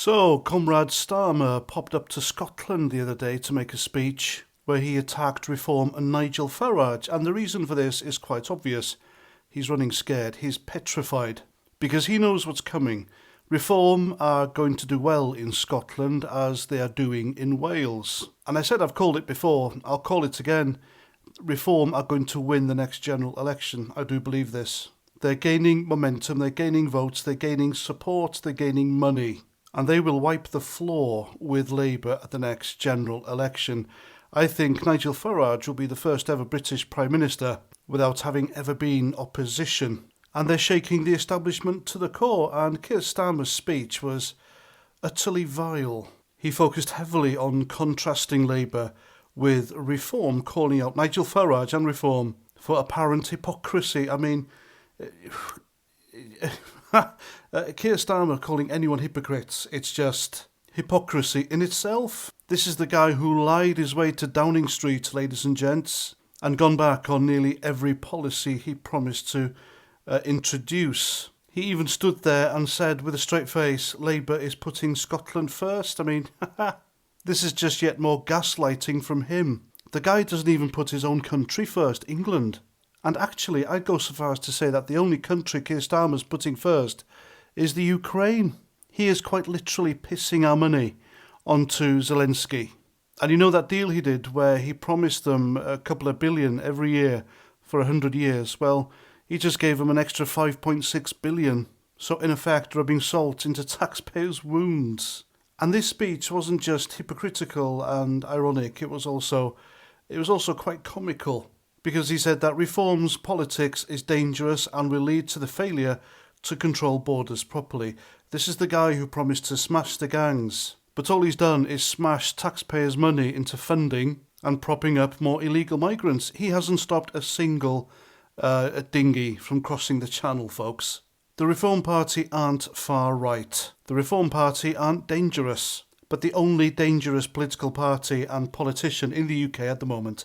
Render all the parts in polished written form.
So, Comrade Starmer popped up to Scotland the other day to make a speech where he attacked Reform and Nigel Farage, and the reason for this is quite obvious. He's running scared, he's petrified, because he knows what's coming. Reform are going to do well in Scotland as they are doing in Wales. And I said I've called it before, I'll call it again. Reform are going to win the next general election. I do believe this. They're gaining momentum, they're gaining votes, they're gaining support, they're gaining money. And they will wipe the floor with Labour at the next general election. I think Nigel Farage will be the first ever British Prime Minister without having ever been opposition. And they're shaking the establishment to the core, and Keir Starmer's speech was utterly vile. He focused heavily on contrasting Labour with Reform, calling out Nigel Farage and Reform for apparent hypocrisy. I mean, Keir Starmer calling anyone hypocrites, it's just hypocrisy in itself. This is the guy who lied his way to Downing Street, ladies and gents, and gone back on nearly every policy he promised to introduce. He even stood there and said with a straight face, Labour is putting Scotland first. I mean, this is just yet more gaslighting from him. The guy doesn't even put his own country first, England. And actually, I'd go so far as to say that the only country Keir Starmer's putting first is the Ukraine. He is quite literally pissing our money onto Zelensky. And you know that deal he did where he promised them a couple of billion every year for 100 years? Well, he just gave them an extra 5.6 billion. So in effect, rubbing salt into taxpayers' wounds. And this speech wasn't just hypocritical and ironic, it was also quite comical. Because he said that Reform's politics is dangerous and will lead to the failure to control borders properly. This is the guy who promised to smash the gangs. But all he's done is smash taxpayers' money into funding and propping up more illegal migrants. He hasn't stopped a single dinghy from crossing the channel, folks. The Reform Party aren't far right. The Reform Party aren't dangerous. But the only dangerous political party and politician in the UK at the moment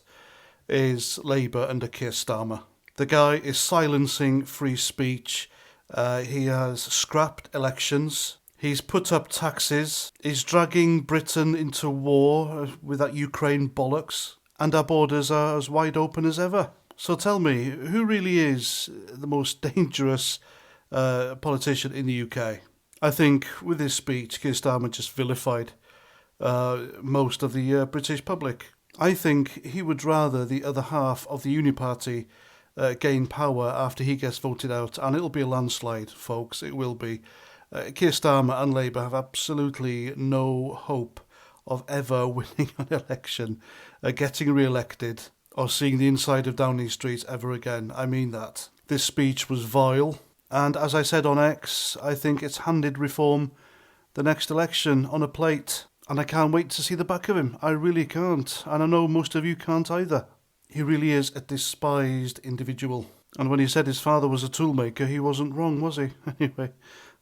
is Labour under Keir Starmer. The guy is silencing free speech. He has scrapped elections. He's put up taxes. He's dragging Britain into war with that Ukraine bollocks. And our borders are as wide open as ever. So tell me, who really is the most dangerous politician in the UK? I think with his speech, Keir Starmer just vilified most of the British public. I think he would rather the other half of the Uni Party gain power after he gets voted out, and it'll be a landslide, folks, it will be. Keir Starmer and Labour have absolutely no hope of ever winning an election, getting re-elected, or seeing the inside of Downing Street ever again. I mean that. This speech was vile, and as I said on X, I think it's handed Reform the next election on a plate. And I can't wait to see the back of him. I really can't. And I know most of you can't either. He really is a despised individual. And when he said his father was a toolmaker, he wasn't wrong, was he? Anyway,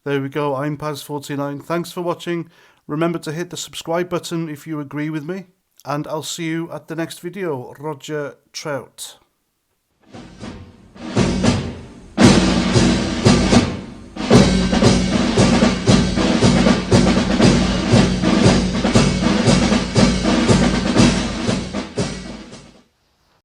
there we go. I'm Paz49. Thanks for watching. Remember to hit the subscribe button if you agree with me. And I'll see you at the next video. Roger Trout.